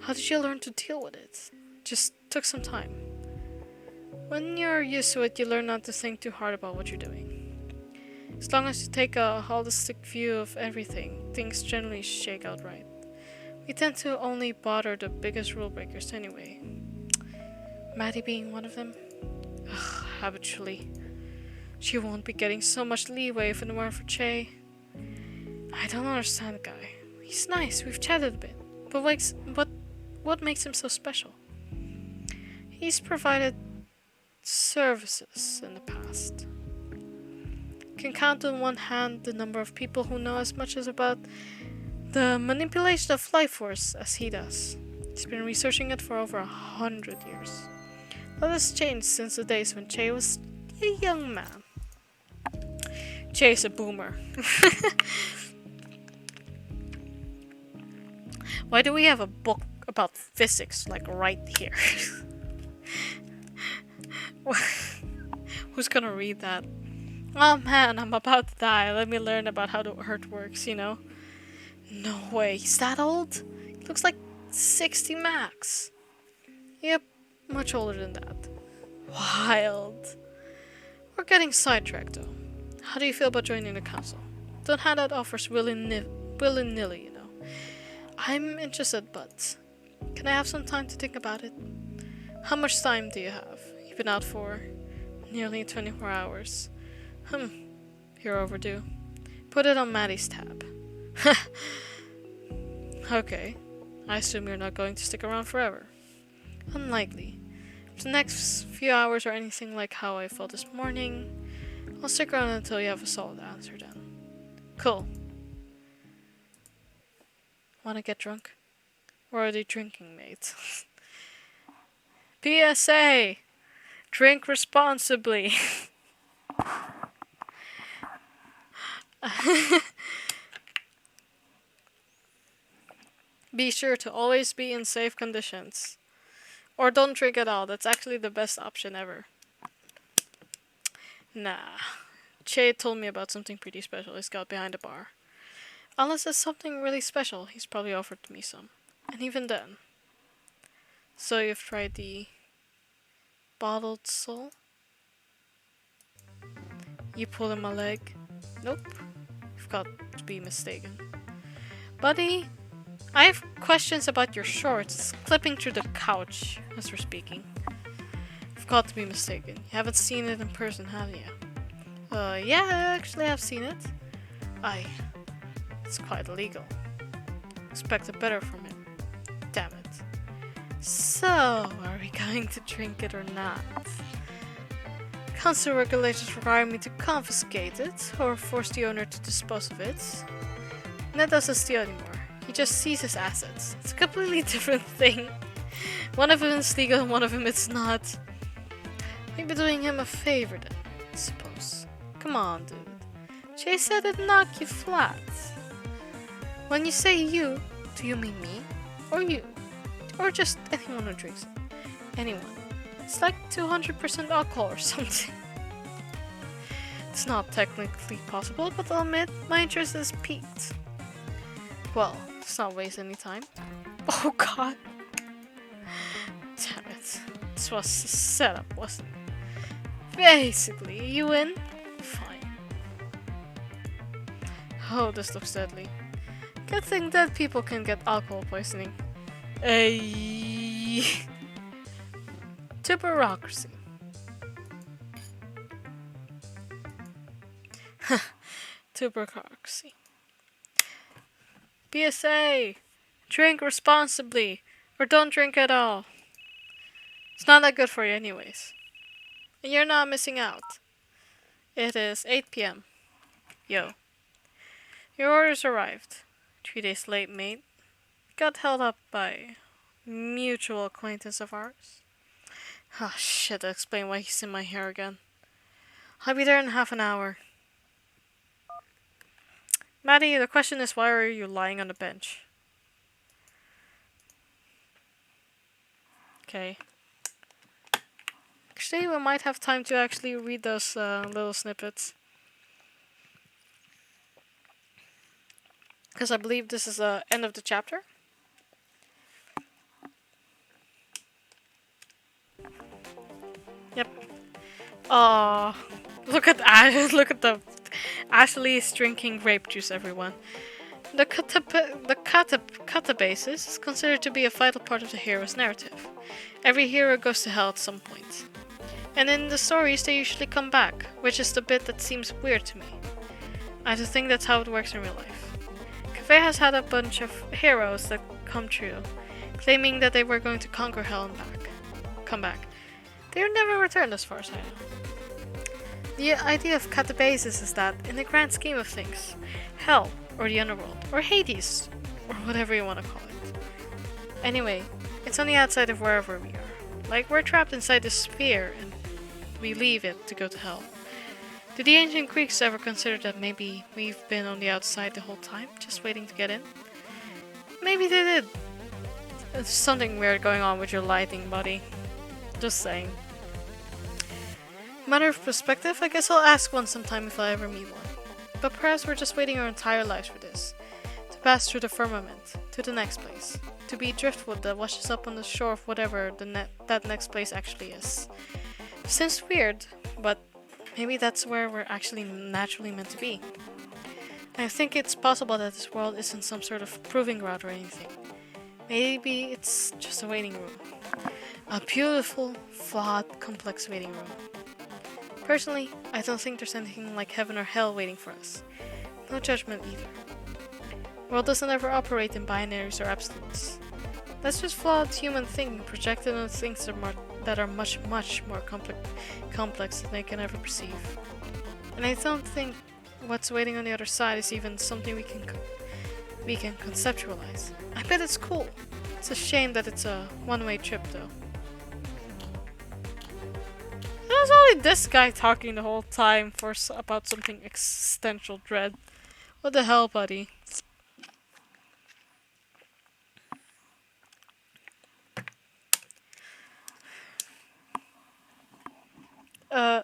A: How did you learn to deal with it? Just took some time. When you're used to it, you learn not to think too hard about what you're doing. As long as you take a holistic view of everything, things generally shake out right. We tend to only bother the biggest rule breakers anyway. Maddie being one of them. Ugh, habitually. She won't be getting so much leeway if it weren't for Che. I don't understand the guy. He's nice, we've chatted a bit. But what makes him so special? He's provided services in the past. Can count on one hand the number of people who know as much as about the manipulation of life force as he does. He's been researching it for over 100 years. A lot has changed since the days when Che was a young man. Che's a boomer. Why do we have a book about physics like right here? Who's gonna read that? Oh man, I'm about to die. Let me learn about how the earth works, you know? No way, he's that old? He looks like 60 max. Yep, much older than that. Wild. We're getting sidetracked though. How do you feel about joining the council? Don't hand out offers willy-nilly, you know. I'm interested, but can I have some time to think about it? How much time do you have? You've been out for nearly 24 hours. You're overdue. Put it on Maddie's tab. Okay. I assume you're not going to stick around forever. Unlikely. If the next few hours are anything like how I felt this morning, I'll stick around until you have a solid answer then. Cool. Wanna get drunk? Or are they drinking, mate? PSA! Drink responsibly! Be sure to always be in safe conditions. Or don't drink at all, that's actually the best option ever. Nah. Che told me about something pretty special he's got behind the bar. Unless it's something really special, he's probably offered me some. And even then. So you've tried the bottled soul? You pulled in my leg? Nope. You've got to be mistaken. Buddy, I have questions about your shorts clipping through the couch as we're speaking. You've got to be mistaken. You haven't seen it in person, have you? Yeah, I actually have seen it. It's quite illegal. Expected better from him. Damn it. So, are we going to drink it or not? Council regulations require me to confiscate it, or force the owner to dispose of it. Ned doesn't steal anymore. He just seizes assets. It's a completely different thing. One of them is legal and one of them is not. Maybe doing him a favor then, I suppose. Come on, dude. Jay said it'd knock you flat. When you say you, do you mean me? Or you? Or just anyone who drinks it? Anyone. It's like 200% alcohol or something. It's not technically possible, but I'll admit my interest is piqued. Well, let's not waste any time. Oh god. Damn it. This was a setup, wasn't it? Basically, you win? Fine. Oh, this looks deadly. Good thing dead people can get alcohol poisoning. To bureaucracy. To bureaucracy. PSA! Drink responsibly, or don't drink at all. It's not that good for you anyways. And you're not missing out. It is 8 p.m. Yo. Your orders arrived. 3 days late, mate. Got held up by mutual acquaintance of ours. Ah, shit, I'll explain why he's in my hair again. I'll be there in half an hour. Maddie, the question is, why are you lying on the bench? Okay. Actually, we might have time to actually read those little snippets. Because I believe this is the end of the chapter. Yep. Oh, look at look at the Ashley is drinking grape juice, everyone. The catabasis is considered to be a vital part of the hero's narrative. Every hero goes to hell at some point. And in the stories, they usually come back, which is the bit that seems weird to me. I just think that's how it works in real life. Cafe has had a bunch of heroes that come true, claiming that they were going to conquer hell and come back. They are never returned as far as I know. The idea of catabasis is that, in the grand scheme of things, hell, or the underworld, or Hades, or whatever you want to call it. Anyway, it's on the outside of wherever we are. Like we're trapped inside this sphere and we leave it to go to hell. Did the ancient Greeks ever consider that maybe we've been on the outside the whole time, just waiting to get in? Maybe they did. There's something weird going on with your lighting, buddy. Just saying. Matter of perspective, I guess I'll ask one sometime if I ever meet one. But perhaps we're just waiting our entire lives for this. To pass through the firmament, to the next place. To be driftwood that washes up on the shore of whatever that next place actually is. Seems weird, but maybe that's where we're actually naturally meant to be. I think it's possible that this world isn't some sort of proving ground or anything. Maybe it's just a waiting room. A beautiful, flawed, complex waiting room. Personally, I don't think there's anything like heaven or hell waiting for us. No judgment either. The world doesn't ever operate in binaries or absolutes. That's just flawed human thinking projected on things that are much, much more complex than they can ever perceive. And I don't think what's waiting on the other side is even something we can conceptualize. I bet it's cool. It's a shame that it's a one-way trip, though. It was only this guy talking the whole time about something existential dread. What the hell, buddy? I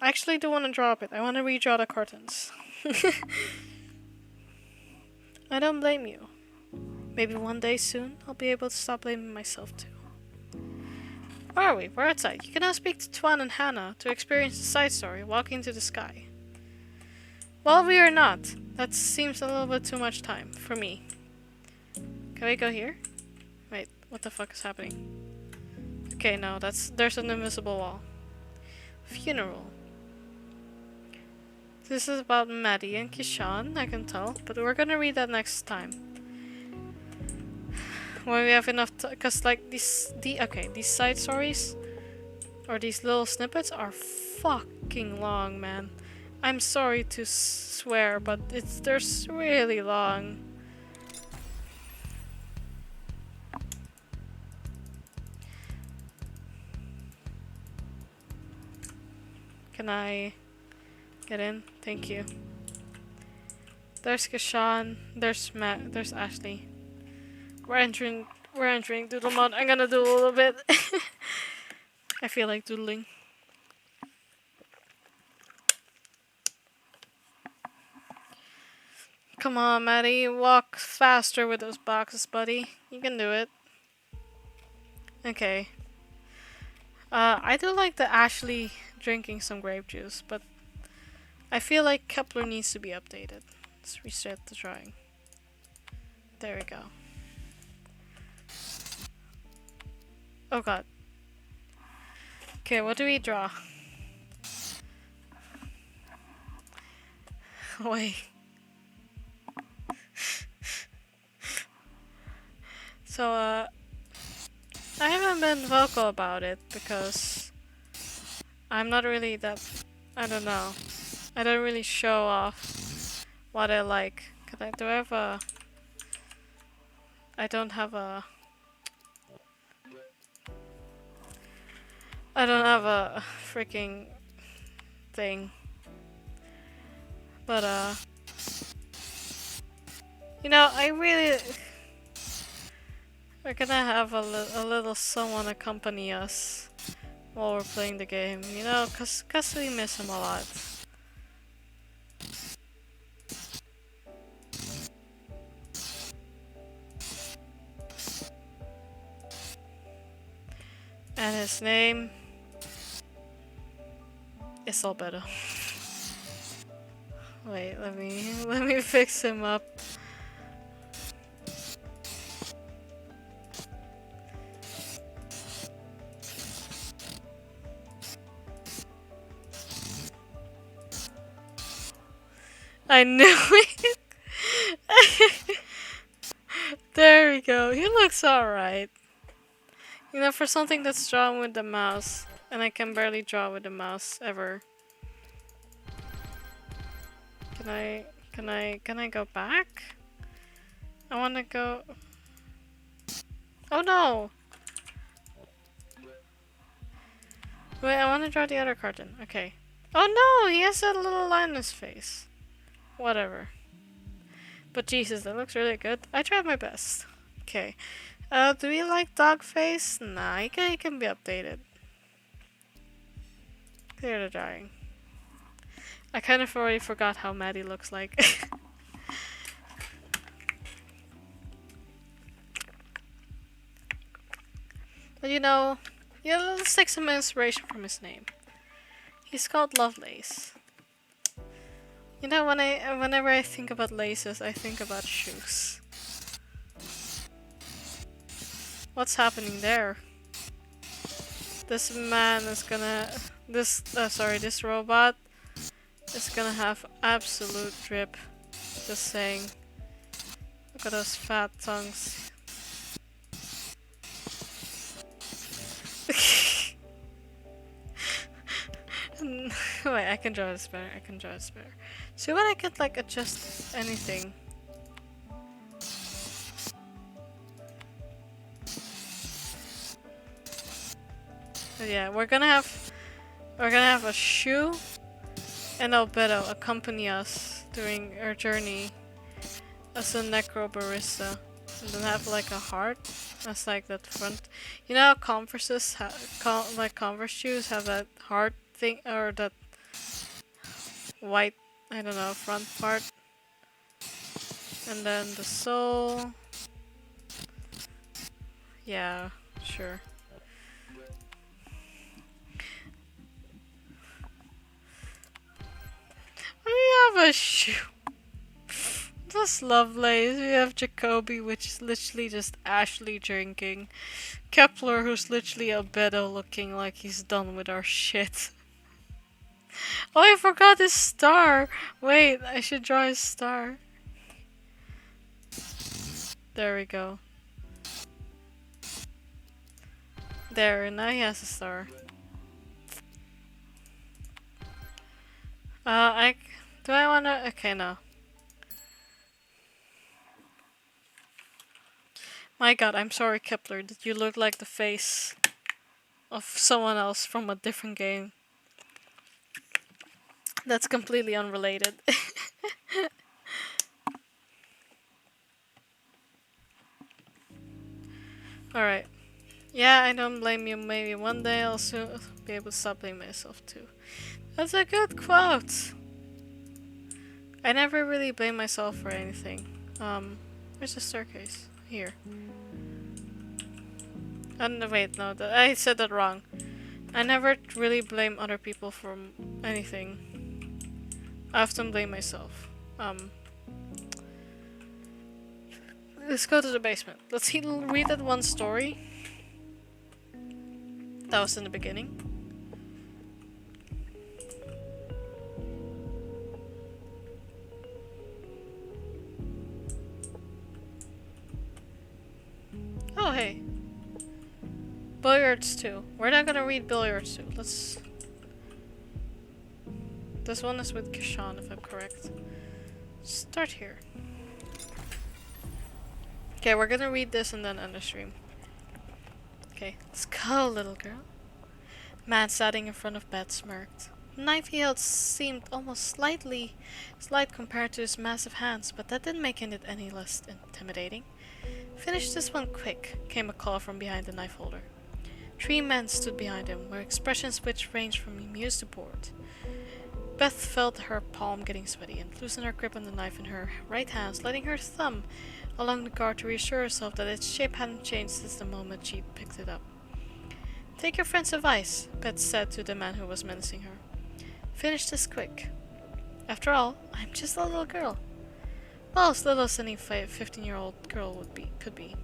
A: actually do want to draw a bit. I want to redraw the curtains. I don't blame you. Maybe one day soon, I'll be able to stop blaming myself too. Where are we? We're outside. You can now speak to Twan and Hannah to experience the side story, Walking to the Sky. Well, we are not. That seems a little bit too much time, for me. Can we go here? Wait, what the fuck is happening? Okay, no, there's an invisible wall. Funeral. This is about Maddie and Kishan, I can tell, but we're gonna read that next time. When we have enough because like these side stories or these little snippets are fucking long, man. I'm sorry to swear, but they're really long. Can I get in? Thank you. There's Kashan, there's Matt, there's Ashley. We're entering doodle mode. I'm gonna do a little bit. I feel like doodling. Come on, Maddie. Walk faster with those boxes, buddy. You can do it. Okay. I do like the Ashley drinking some grape juice, but I feel like Kepler needs to be updated. Let's reset the drawing. There we go. Oh god. Okay, what do we draw? Wait. So, I haven't been vocal about it because I'm not really that. I don't know. I don't really show off what I like. Do I have a. I don't have a. I don't have a freaking thing. But, you know, I really. We're gonna have a little someone accompany us while we're playing the game, you know, cause we miss him a lot. And his name is Albedo. Wait, let me fix him up. I knew it! There we go, he looks alright. You know, for something that's drawn with the mouse, and I can barely draw with the mouse, ever. Can I go back? I wanna go... Oh no! Wait, I wanna draw the other cartoon. Okay. Oh no! He has that little line in his face. Whatever. But Jesus, that looks really good. I tried my best. Okay. Do we like dog face? Nah, he can be updated. Clear the drawing. I kind of already forgot how Maddie looks like. But you know, yeah, let's take some inspiration from his name. He's called Lovelace. You know, whenever I think about laces, I think about shoes. What's happening there? This man is gonna... This robot is gonna have absolute drip. Just saying. Look at those fat tongues. Wait, I can draw this better. See what I could like adjust anything. But yeah, we're gonna have a shoe and Albedo accompany us during our journey as a Necrobarista, and then have like a heart as like that front. You know how Converse shoes have that heart thing, or that white, I don't know, front part, and then the sole. Yeah, sure. We have a shoe. That's Lovelace. We have Jacoby, which is literally just Ashley drinking. Kepler, who's literally Albedo looking like he's done with our shit. Oh, I forgot his star. Wait, I should draw his star. There we go. There, now he has a star. Do I wanna? Okay, no. My God, I'm sorry, Kepler. Did you look like the face of someone else from a different game? That's completely unrelated. Alright. Yeah, I don't blame you. Maybe one day I'll soon be able to stop blaming myself too. That's a good quote. I never really blame myself for anything. Where's the staircase? Here. No, wait, no, I said that wrong. I never really blame other people for anything. I often blame myself. Let's go to the basement. Let's read that one story that was in the beginning. hey. Billiards 2. We're not gonna read Billiards 2. Let's... This one is with Kishan, if I'm correct. Start here. Okay, we're gonna read this and then end the stream. Okay, let's go, little girl. Man sitting in front of bed smirked. The knife he held seemed almost slight compared to his massive hands, but that didn't make it any less intimidating. Finish this one quick, came a call from behind the knife holder. 3 men stood behind him, their expressions which ranged from amused to bored. Beth felt her palm getting sweaty and loosened her grip on the knife in her right hand, sliding her thumb along the guard to reassure herself that its shape hadn't changed since the moment she picked it up. Take your friend's advice, Beth said to the man who was menacing her. Finish this quick. After all, I'm just a little girl. Well, as little as any 15-year-old girl could be.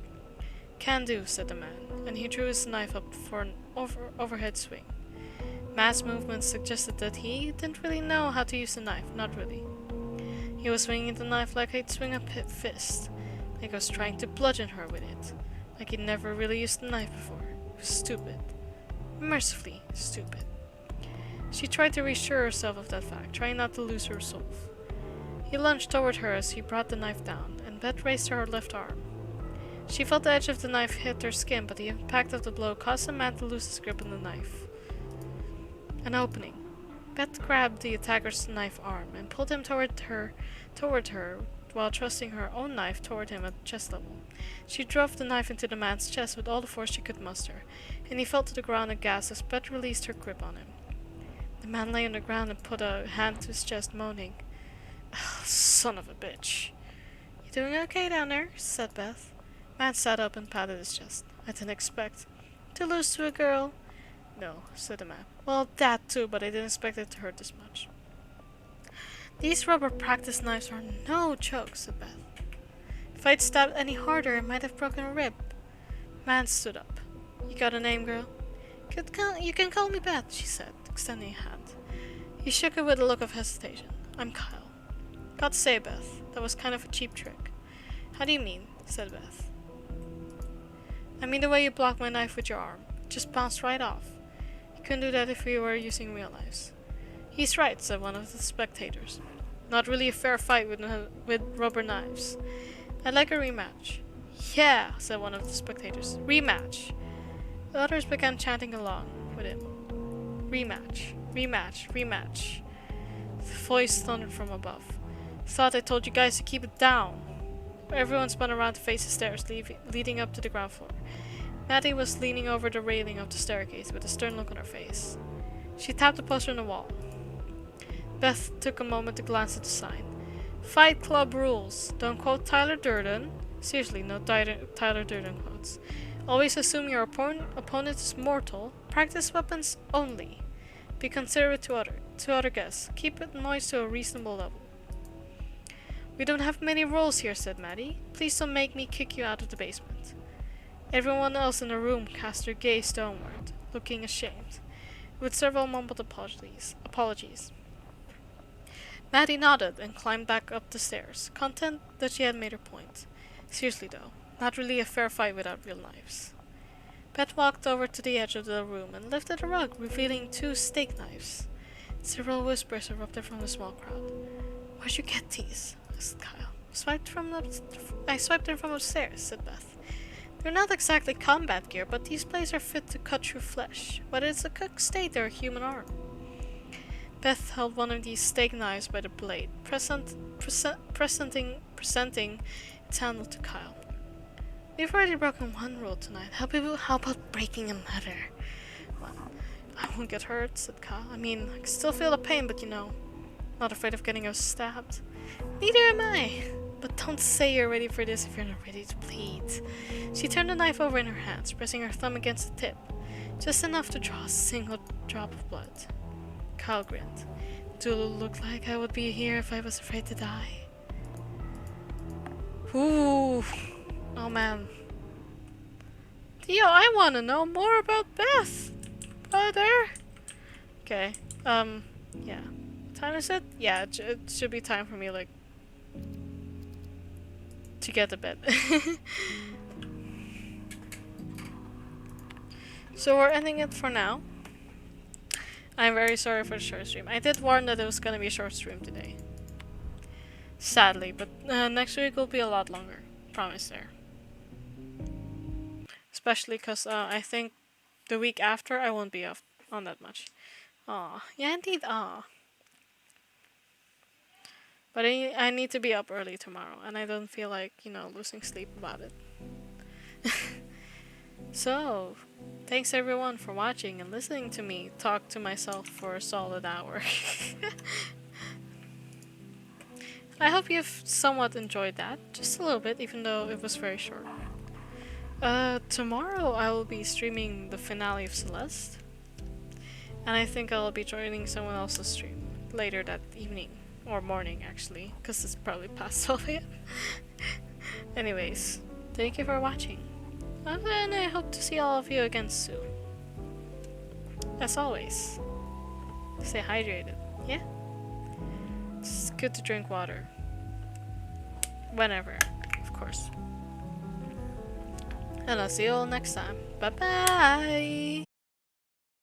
A: Can do, said the man, and he drew his knife up for an overhead swing. Matt's movements suggested that he didn't really know how to use the knife, not really. He was swinging the knife like he'd swing a fist, like he was trying to bludgeon her with it, like he'd never really used the knife before. It was stupid. Mercifully stupid. She tried to reassure herself of that fact, trying not to lose her resolve. He lunged toward her as he brought the knife down, and Beth raised her left arm. She felt the edge of the knife hit her skin, but the impact of the blow caused the man to lose his grip on the knife. An opening. Beth grabbed the attacker's knife arm and pulled him toward her while thrusting her own knife toward him at chest level. She drove the knife into the man's chest with all the force she could muster, and he fell to the ground aghast as Beth released her grip on him. The man lay on the ground and put a hand to his chest, moaning. Son of a bitch. You doing okay down there? Said Beth. Man sat up and patted his chest. I didn't expect to lose to a girl. No, said the man. Well, that too, but I didn't expect it to hurt this much. These rubber practice knives are no joke, said Beth. If I'd stabbed any harder, it might have broken a rib. Man stood up. You got a name, girl? You can call me Beth, she said, extending a hand. He shook it with a look of hesitation. I'm Kyle. Gotta say, Beth, that was kind of a cheap trick. How do you mean? Said Beth. I mean the way you blocked my knife with your arm. It just bounced right off. You couldn't do that if we were using real knives. He's right, said one of the spectators. Not really a fair fight with rubber knives. I'd like a rematch. Yeah, said one of the spectators. Rematch. The others began chanting along with him. Rematch, rematch, rematch. The voice thundered from above. Thought I told you guys to keep it down. Everyone spun around to face the stairs leading up to the ground floor. Maddie was leaning over the railing of the staircase with a stern look on her face. She tapped a poster on the wall. Beth took a moment to glance at the sign. Fight Club rules. Don't quote Tyler Durden. Seriously, no Tyler Durden quotes. Always assume your opponent is mortal. Practice weapons only. Be considerate to other guests. Keep the noise to a reasonable level. We don't have many rules here, said Maddie. Please don't make me kick you out of the basement. Everyone else in the room cast their gaze downward, looking ashamed, with several mumbled apologies. Maddie nodded and climbed back up the stairs, content that she had made her point. Seriously though, not really a fair fight without real knives. Beth walked over to the edge of the room and lifted a rug, revealing 2 steak knives. Several whispers erupted from the small crowd. Where'd you get these? Asked Kyle. I swiped them from upstairs, said Beth. They're not exactly combat gear, but these blades are fit to cut through flesh, whether it's a cooked steak or a human arm. Beth held one of these steak knives by the blade, presenting its handle to Kyle. We've already broken one rule tonight. How about breaking another? Well, I won't get hurt, said Kyle. I mean, I can still feel the pain, but not afraid of getting us stabbed. Neither am I. But don't say you're ready for this if you're not ready to bleed. She turned the knife over in her hands, pressing her thumb against the tip, just enough to draw a single drop of blood. Kyle grinned. Do it look like I would be here if I was afraid to die? Ooh. Oh man. Yo, I want to know more about Beth. Brother. Okay. Yeah. What time is it? Yeah, it should be time for me, like, to get to bed. So we're ending it for now. I'm very sorry for the short stream. I did warn that it was gonna be a short stream today. Sadly, but next week will be a lot longer. Promise there. Especially because I think the week after I won't be off on that much. Aw, yeah, indeed, aw. But I need to be up early tomorrow, and I don't feel like, losing sleep about it. So, thanks everyone for watching and listening to me talk to myself for a solid hour. I hope you've somewhat enjoyed that, just a little bit, even though it was very short. Tomorrow I will be streaming the finale of Celeste, and I think I'll be joining someone else's stream later that evening, or morning actually, because it's probably past 12 a.m. Anyways, thank you for watching, and I hope to see all of you again soon. As always, stay hydrated, yeah? It's good to drink water. Whenever, of course. And I'll see you all next time. Bye bye!